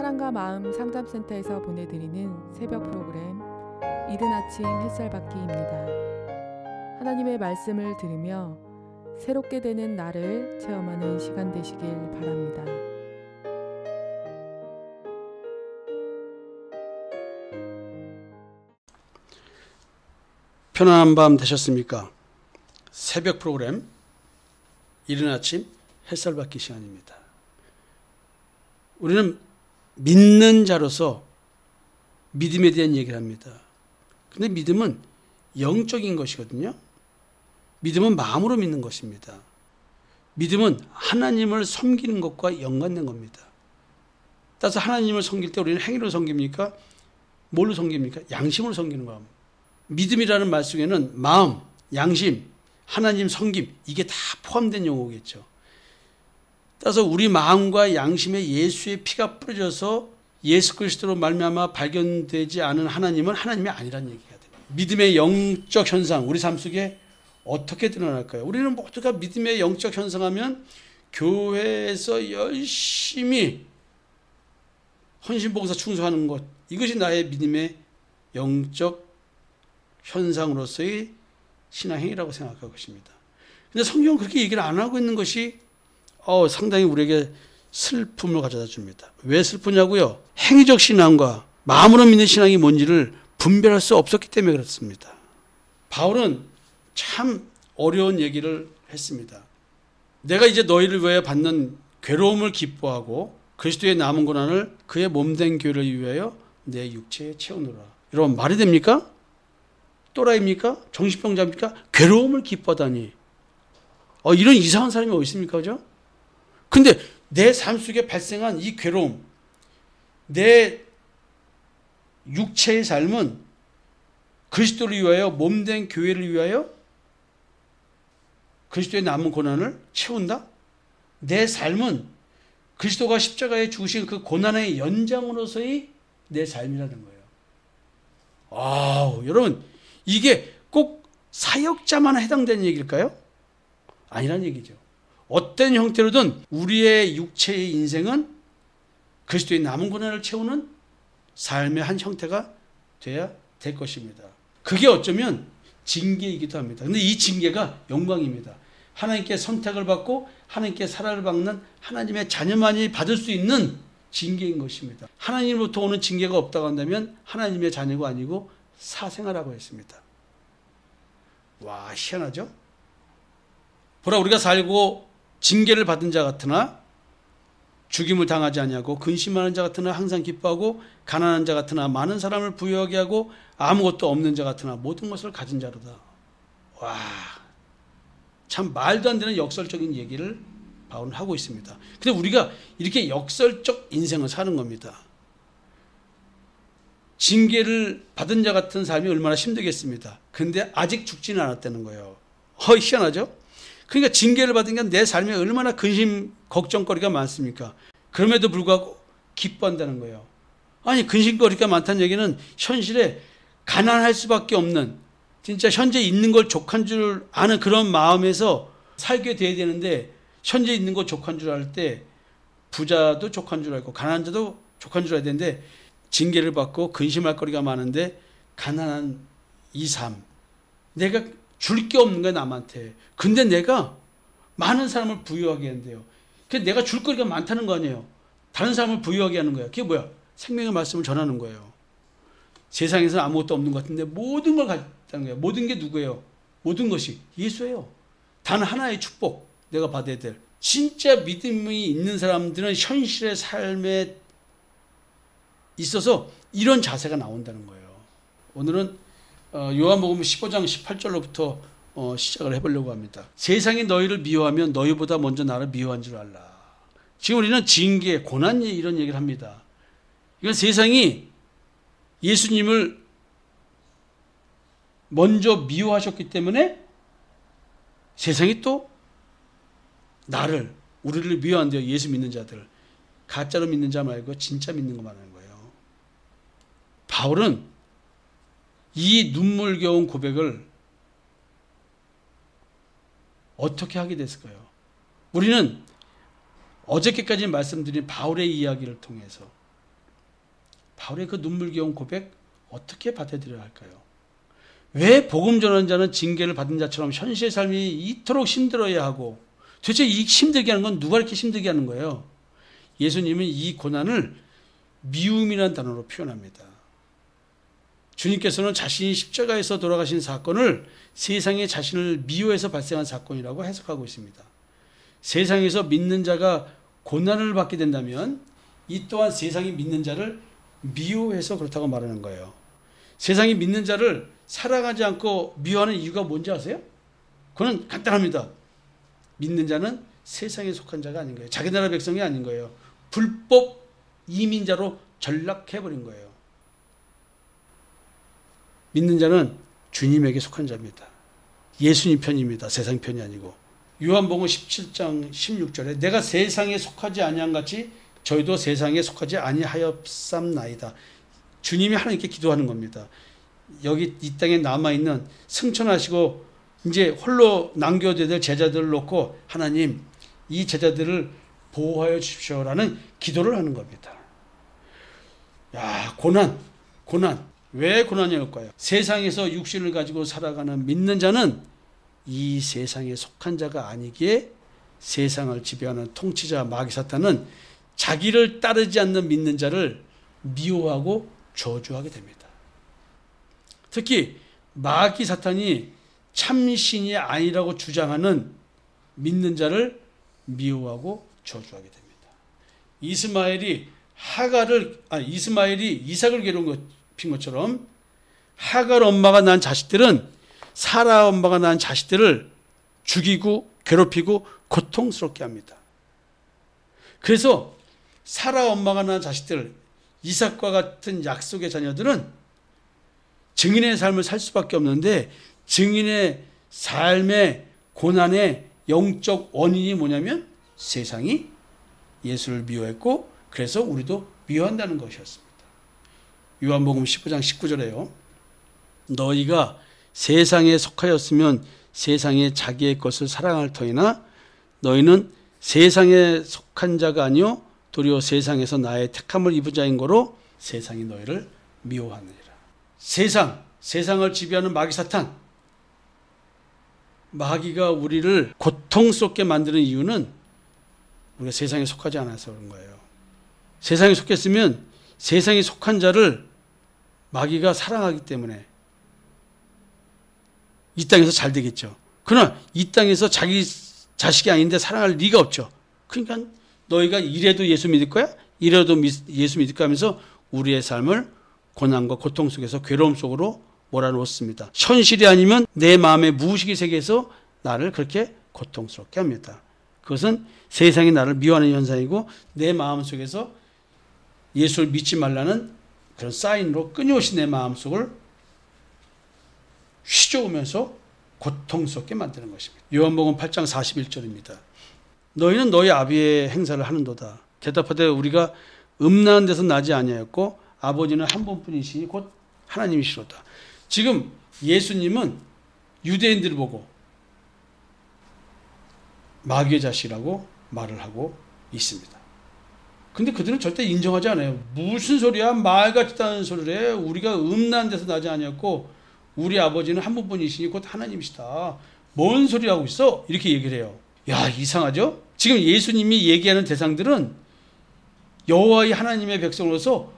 사랑과 마음 상담센터에서 보내드리는 새벽 프로그램 이른 아침 햇살받기입니다. 하나님의 말씀을 들으며 새롭게 되는 나를 체험하는 시간 되시길 바랍니다. 편안한 밤 되셨습니까? 새벽 프로그램 이른 아침 햇살받기 시간입니다. 우리는 믿는 자로서 믿음에 대한 얘기를 합니다. 근데 믿음은 영적인 것이거든요. 믿음은 마음으로 믿는 것입니다. 믿음은 하나님을 섬기는 것과 연관된 겁니다. 따라서 하나님을 섬길 때 우리는 행위로 섬깁니까? 뭘로 섬깁니까? 양심으로 섬기는 겁니다. 믿음이라는 말 속에는 마음, 양심, 하나님 섬김 이게 다 포함된 용어겠죠. 따라서 우리 마음과 양심에 예수의 피가 뿌려져서 예수 그리스도로 말미암아 발견되지 않은 하나님은 하나님이 아니라는 얘기가 돼요. 믿음의 영적 현상 우리 삶 속에 어떻게 드러날까요? 우리는 모두가 믿음의 영적 현상하면 교회에서 열심히 헌신봉사 충성하는 것 이것이 나의 믿음의 영적 현상으로서의 신앙행위라고 생각할 것입니다. 그런데 성경은 그렇게 얘기를 안 하고 있는 것이 상당히 우리에게 슬픔을 가져다 줍니다. 왜 슬프냐고요? 행위적 신앙과 마음으로 믿는 신앙이 뭔지를 분별할 수 없었기 때문에 그렇습니다. 바울은 참 어려운 얘기를 했습니다. 내가 이제 너희를 위하여 받는 괴로움을 기뻐하고 그리스도의 남은 고난을 그의 몸된 교회를 위하여 내 육체에 채우노라. 여러분 말이 됩니까? 또라이입니까? 정신병자입니까? 괴로움을 기뻐하다니. 이런 이상한 사람이 어디 있습니까? 그죠? 근데 내 삶 속에 발생한 이 괴로움, 내 육체의 삶은 그리스도를 위하여 몸된 교회를 위하여 그리스도의 남은 고난을 채운다? 내 삶은 그리스도가 십자가에 죽으신 그 고난의 연장으로서의 내 삶이라는 거예요. 여러분 이게 꼭 사역자만 해당되는 얘기일까요? 아니란 얘기죠. 어떤 형태로든 우리의 육체의 인생은 그리스도의 남은 고난을 채우는 삶의 한 형태가 돼야 될 것입니다. 그게 어쩌면 징계이기도 합니다. 그런데 이 징계가 영광입니다. 하나님께 선택을 받고 하나님께 사랑을 받는 하나님의 자녀만이 받을 수 있는 징계인 것입니다. 하나님으로부터 오는 징계가 없다고 한다면 하나님의 자녀가 아니고 사생아라고 했습니다. 와, 희한하죠? 보라, 우리가 살고 징계를 받은 자 같으나 죽임을 당하지 아니하고 근심하는 자 같으나 항상 기뻐하고 가난한 자 같으나 많은 사람을 부유하게 하고 아무것도 없는 자 같으나 모든 것을 가진 자로다. 와, 참 말도 안 되는 역설적인 얘기를 바울은 하고 있습니다. 근데 우리가 이렇게 역설적 인생을 사는 겁니다. 징계를 받은 자 같은 삶이 얼마나 힘들겠습니다. 근데 아직 죽지는 않았다는 거예요. 희한하죠? 그러니까 징계를 받은 게 내 삶에 얼마나 근심, 걱정거리가 많습니까? 그럼에도 불구하고 기뻐한다는 거예요. 아니, 근심거리가 많다는 얘기는 현실에 가난할 수밖에 없는 진짜 현재 있는 걸 족한 줄 아는 그런 마음에서 살게 돼야 되는데 현재 있는 거 족한 줄 알 때 부자도 족한 줄 알고 가난한 자도 족한 줄 알아야 되는데 징계를 받고 근심할 거리가 많은데 가난한 이 삶. 내가 줄 게 없는 거야 남한테. 근데 내가 많은 사람을 부유하게 한대요. 그래서 내가 줄 거리가 많다는 거 아니에요. 다른 사람을 부유하게 하는 거야. 그게 뭐야? 생명의 말씀을 전하는 거예요. 세상에서는 아무것도 없는 것 같은데 모든 걸 갖다는 거예요. 모든 게 누구예요? 모든 것이 예수예요. 단 하나의 축복 내가 받아야 될. 진짜 믿음이 있는 사람들은 현실의 삶에 있어서 이런 자세가 나온다는 거예요. 오늘은 요한복음 15장 18절로부터 시작을 해보려고 합니다. 세상이 너희를 미워하면 너희보다 먼저 나를 미워한 줄 알라. 지금 우리는 징계, 고난 이런 얘기를 합니다. 이건 세상이 예수님을 먼저 미워하셨기 때문에 세상이 또 나를, 우리를 미워한대요. 예수 믿는 자들. 가짜로 믿는 자 말고 진짜 믿는 거 말하는 거예요. 바울은 이 눈물겨운 고백을 어떻게 하게 됐을까요? 우리는 어저께까지 말씀드린 바울의 이야기를 통해서 바울의 그 눈물겨운 고백 어떻게 받아들여야 할까요? 왜 복음 전하는 자는 징계를 받은 자처럼 현실의 삶이 이토록 힘들어야 하고, 도대체 이 힘들게 하는 건 누가 이렇게 힘들게 하는 거예요? 예수님은 이 고난을 미움이라는 단어로 표현합니다. 주님께서는 자신이 십자가에서 돌아가신 사건을 세상에 자신을 미워해서 발생한 사건이라고 해석하고 있습니다. 세상에서 믿는 자가 고난을 받게 된다면 이 또한 세상이 믿는 자를 미워해서 그렇다고 말하는 거예요. 세상이 믿는 자를 사랑하지 않고 미워하는 이유가 뭔지 아세요? 그건 간단합니다. 믿는 자는 세상에 속한 자가 아닌 거예요. 자기 나라 백성이 아닌 거예요. 불법 이민자로 전락해버린 거예요. 믿는 자는 주님에게 속한 자입니다. 예수님 편입니다. 세상 편이 아니고. 요한복음 17장 16절에 내가 세상에 속하지 아니한 같이 저희도 세상에 속하지 아니하였삼나이다. 주님이 하나님께 기도하는 겁니다. 여기 이 땅에 남아있는 승천하시고 이제 홀로 남겨둬야 될 제자들을 놓고 하나님 이 제자들을 보호하여 주십시오라는 기도를 하는 겁니다. 야, 고난. 왜 고난이 올까요? 세상에서 육신을 가지고 살아가는 믿는 자는 이 세상에 속한 자가 아니기에 세상을 지배하는 통치자 마귀 사탄은 자기를 따르지 않는 믿는 자를 미워하고 저주하게 됩니다. 특히 마귀 사탄이 참신이 아니라고 주장하는 믿는 자를 미워하고 저주하게 됩니다. 이스마엘이 이삭을 괴롭힌 것처럼 하갈 엄마가 낳은 자식들은 사라 엄마가 낳은 자식들을 죽이고 괴롭히고 고통스럽게 합니다. 그래서 사라 엄마가 낳은 자식들, 이삭과 같은 약속의 자녀들은 증인의 삶을 살 수밖에 없는데 증인의 삶의 고난의 영적 원인이 뭐냐면 세상이 예수를 미워했고 그래서 우리도 미워한다는 것이었습니다. 요한복음 15장 19절에요. 너희가 세상에 속하였으면 세상에 자기의 것을 사랑할 터이나 너희는 세상에 속한 자가 아니요 도리어 세상에서 나의 택함을 입은 자인 거로 세상이 너희를 미워하느니라. 세상을 지배하는 마귀 사탄, 마귀가 우리를 고통스럽게 만드는 이유는 우리가 세상에 속하지 않아서 그런 거예요. 세상에 속했으면 세상에 속한 자를 마귀가 사랑하기 때문에 이 땅에서 잘 되겠죠. 그러나 이 땅에서 자기 자식이 아닌데 사랑할 리가 없죠. 그러니까 너희가 이래도 예수 믿을 거야? 이래도 예수 믿을 거야 하면서 우리의 삶을 고난과 고통 속에서 괴로움 속으로 몰아넣습니다. 현실이 아니면 내 마음의 무의식의 세계에서 나를 그렇게 고통스럽게 합니다. 그것은 세상이 나를 미워하는 현상이고 내 마음 속에서 예수를 믿지 말라는 그런 사인으로 끊임없이 내 마음속을 휘저으면서 고통스럽게 만드는 것입니다. 요한복음 8장 41절입니다. 너희는 너희 아비의 행사를 하는도다. 대답하되 우리가 음란한 데서 나지 아니하였고 아버지는 한 분뿐이시니 곧 하나님이시로다. 지금 예수님은 유대인들을 보고 마귀의 자식이라고 말을 하고 있습니다. 근데 그들은 절대 인정하지 않아요. 무슨 소리야? 말같다는 소리를 해. 우리가 음란한 데서 나지 아니었고 우리 아버지는 한 분뿐이시니 곧 하나님이시다. 뭔 소리 하고 있어? 이렇게 얘기를 해요. 야, 이상하죠? 지금 예수님이 얘기하는 대상들은 여호와의 하나님의 백성으로서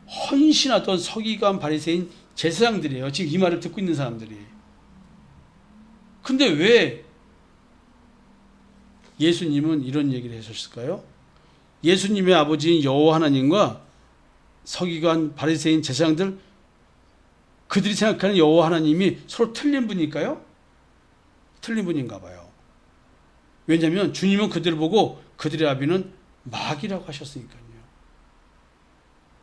헌신하던 서기관 바리새인 제사장들이에요. 지금 이 말을 듣고 있는 사람들이. 근데 왜 예수님은 이런 얘기를 하셨을까요? 예수님의 아버지인 여호와 하나님과 서기관 바리새인 제사장들, 그들이 생각하는 여호와 하나님이 서로 틀린 분일까요? 틀린 분인가 봐요. 왜냐하면 주님은 그들을 보고 그들의 아비는 마귀라고 하셨으니까요.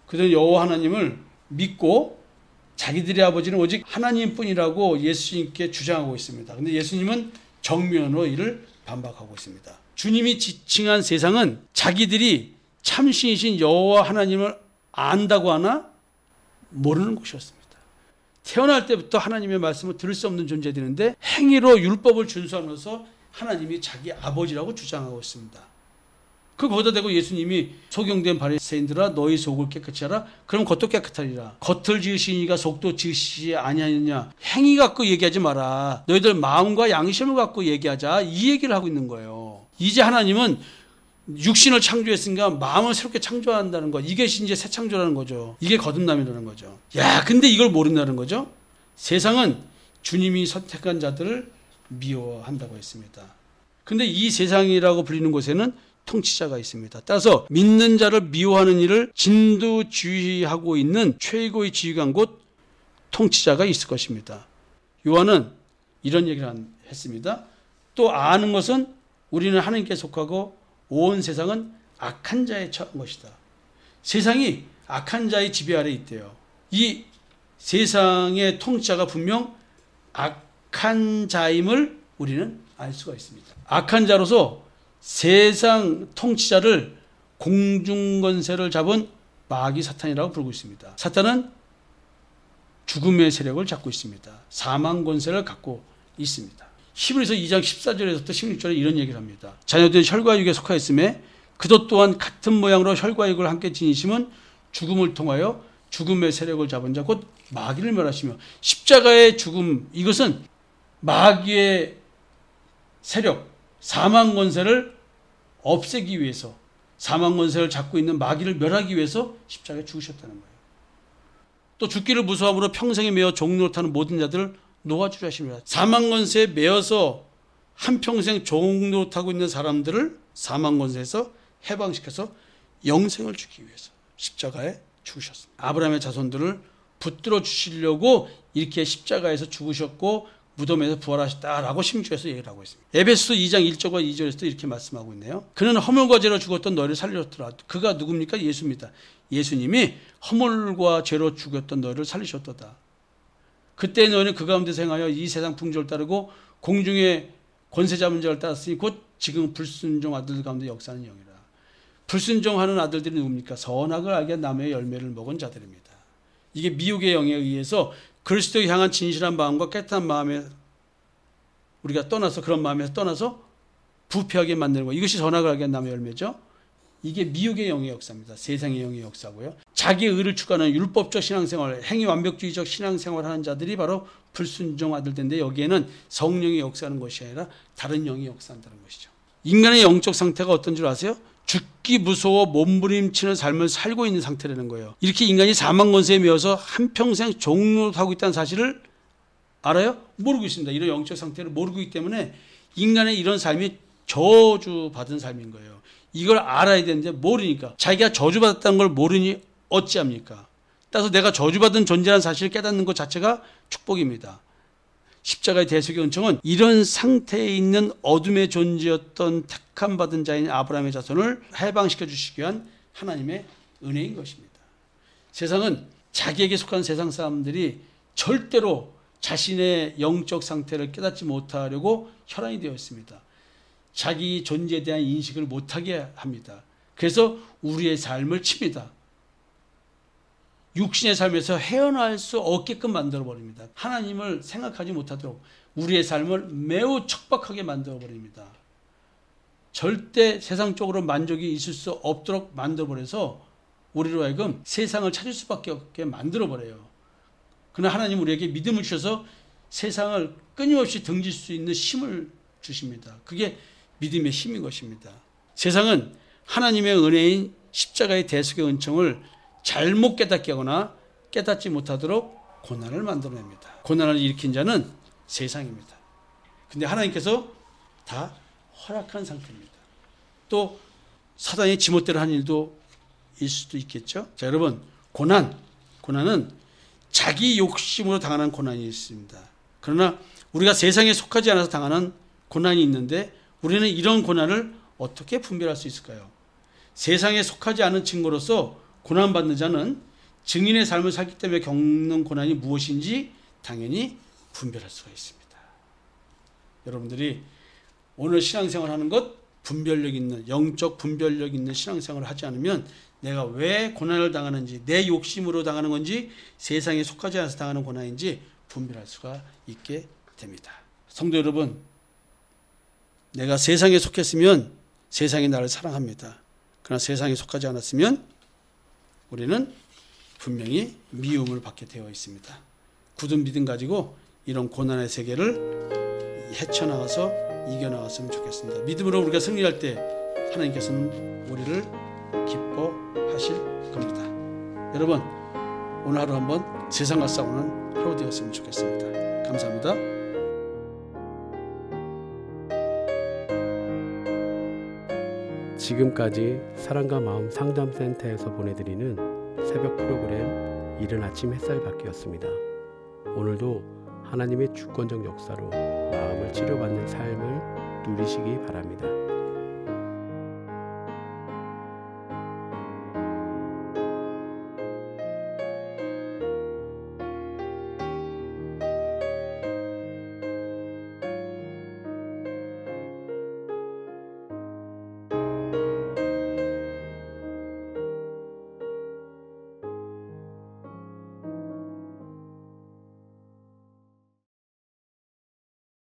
그들은 여호와 하나님을 믿고 자기들의 아버지는 오직 하나님뿐이라고 예수님께 주장하고 있습니다. 그런데 예수님은 정면으로 이를 반박하고 있습니다. 주님이 지칭한 세상은 자기들이 참신이신 여호와 하나님을 안다고 하나 모르는 곳이었습니다. 태어날 때부터 하나님의 말씀을 들을 수 없는 존재들인데 행위로 율법을 준수하면서 하나님이 자기 아버지라고 주장하고 있습니다. 거기다 대고 예수님이 소경된 바리새인들아 너희 속을 깨끗이 하라. 그럼 겉도 깨끗하리라. 겉을 지으시니가 속도 지으시지 아니하느냐. 행위 갖고 얘기하지 마라. 너희들 마음과 양심을 갖고 얘기하자. 이 얘기를 하고 있는 거예요. 이제 하나님은 육신을 창조했으니까 마음을 새롭게 창조한다는 거. 이게 이제 새 창조라는 거죠. 이게 거듭남이라는 거죠. 야, 근데 이걸 모른다는 거죠. 세상은 주님이 선택한 자들을 미워한다고 했습니다. 근데 이 세상이라고 불리는 곳에는 통치자가 있습니다. 따라서 믿는 자를 미워하는 일을 진두지휘하고 있는 최고의 지휘관 곧 통치자가 있을 것입니다. 요한은 이런 얘기를 했습니다. 또 아는 것은 우리는 하나님께 속하고 온 세상은 악한 자에 처한 것이다. 세상이 악한 자의 지배 아래 있대요. 이 세상의 통치자가 분명 악한 자임을 우리는 알 수가 있습니다. 악한 자로서 세상 통치자를 공중권세를 잡은 마귀 사탄이라고 부르고 있습니다. 사탄은 죽음의 세력을 잡고 있습니다. 사망 권세를 갖고 있습니다. 히브리서 2장 14절에서부터 16절에 이런 얘기를 합니다. 자녀들이 혈과육에 속하였음에 그도 또한 같은 모양으로 혈과육을 함께 지니심은 죽음을 통하여 죽음의 세력을 잡은 자 곧 마귀를 멸하시며 십자가의 죽음 이것은 마귀의 세력 사망 권세를 없애기 위해서 사망 권세를 잡고 있는 마귀를 멸하기 위해서 십자가에 죽으셨다는 거예요. 또 죽기를 무서함으로 평생에 매어 종노릇하는 모든 자들을 놓아주려 하십니다. 사망 권세에 매어서 한평생 종노릇하고 있는 사람들을 사망 권세에서 해방시켜서 영생을 주기 위해서 십자가에 죽으셨습니다. 아브라함의 자손들을 붙들어 주시려고 이렇게 십자가에서 죽으셨고 무덤에서 부활하셨다라고 심주에서 얘기를 하고 있습니다. 에베소서 2장 1절과 2절에서도 이렇게 말씀하고 있네요. 그는 허물과 죄로 죽었던 너희를 살리셨더라. 그가 누굽니까? 예수입니다. 예수님이 허물과 죄로 죽었던 너희를 살리셨도다. 그때 너희는 그 가운데서 행하여 이 세상 풍조를 따르고 공중의 권세 잡은 자를 따랐으니 곧 지금 불순종 아들들 가운데 역사하는 영이라. 불순종하는 아들들이 누굽니까? 선악을 알게 남의 열매를 먹은 자들입니다. 이게 미혹의 영에 의해서 그리스도에 향한 진실한 마음과 깨끗한 마음에 우리가 떠나서 그런 마음에서 떠나서 부패하게 만드는 거. 이것이 선악을 알게 한 남의 열매죠. 이게 미혹의 영의 역사입니다. 세상의 영의 역사고요. 자기의 의를 추구하는 율법적 신앙생활, 행위 완벽주의적 신앙생활을 하는 자들이 바로 불순종 아들들인데 여기에는 성령이 역사하는 것이 아니라 다른 영이 역사한다는 것이죠. 인간의 영적 상태가 어떤 줄 아세요? 죽기 무서워 몸부림치는 삶을 살고 있는 상태라는 거예요. 이렇게 인간이 사망 권세에 매여서 한평생 종노릇하고 있다는 사실을 알아요? 모르고 있습니다. 이런 영적 상태를 모르고 있기 때문에 인간의 이런 삶이 저주받은 삶인 거예요. 이걸 알아야 되는데 모르니까 자기가 저주받았다는 걸 모르니 어찌합니까? 따라서 내가 저주받은 존재라는 사실을 깨닫는 것 자체가 축복입니다. 십자가의 대속의 은총은 이런 상태에 있는 어둠의 존재였던 택함 받은 자인 아브라함의 자손을 해방시켜 주시기 위한 하나님의 은혜인 것입니다. 세상은 자기에게 속한 세상 사람들이 절대로 자신의 영적 상태를 깨닫지 못하려고 혈안이 되어 있습니다. 자기 존재에 대한 인식을 못하게 합니다. 그래서 우리의 삶을 칩니다. 육신의 삶에서 헤어날 수 없게끔 만들어버립니다. 하나님을 생각하지 못하도록 우리의 삶을 매우 척박하게 만들어버립니다. 절대 세상적으로 만족이 있을 수 없도록 만들어버려서 우리로 하여금 세상을 찾을 수밖에 없게 만들어버려요. 그러나 하나님 우리에게 믿음을 주셔서 세상을 끊임없이 등질 수 있는 힘을 주십니다. 그게 믿음의 힘인 것입니다. 세상은 하나님의 은혜인 십자가의 대속의 은총을 잘못 깨닫게 하거나 깨닫지 못하도록 고난을 만들어냅니다. 고난을 일으킨 자는 세상입니다. 근데 하나님께서 다 허락한 상태입니다. 또 사단이 지멋대로 한 일도 있을 수도 있겠죠. 자, 여러분, 고난은 자기 욕심으로 당하는 고난이 있습니다. 그러나 우리가 세상에 속하지 않아서 당하는 고난이 있는데 우리는 이런 고난을 어떻게 분별할 수 있을까요? 세상에 속하지 않은 증거로서 고난받는 자는 증인의 삶을 살기 때문에 겪는 고난이 무엇인지 당연히 분별할 수가 있습니다. 여러분들이 오늘 신앙생활 하는 것 분별력 있는 영적 분별력 있는 신앙생활을 하지 않으면 내가 왜 고난을 당하는지 내 욕심으로 당하는 건지 세상에 속하지 않아서 당하는 고난인지 분별할 수가 있게 됩니다. 성도 여러분, 내가 세상에 속했으면 세상이 나를 사랑합니다. 그러나 세상에 속하지 않았으면 우리는 분명히 미움을 받게 되어 있습니다. 굳은 믿음 가지고 이런 고난의 세계를 헤쳐나가서 이겨나갔으면 좋겠습니다. 믿음으로 우리가 승리할 때 하나님께서는 우리를 기뻐하실 겁니다. 여러분, 오늘 하루 한번 세상과 싸우는 하루 되었으면 좋겠습니다. 감사합니다. 지금까지 사랑과 마음 상담센터에서 보내드리는 새벽 프로그램 이른 아침 햇살 받기였습니다. 오늘도 하나님의 주권적 역사로 마음을 치료받는 삶을 누리시기 바랍니다.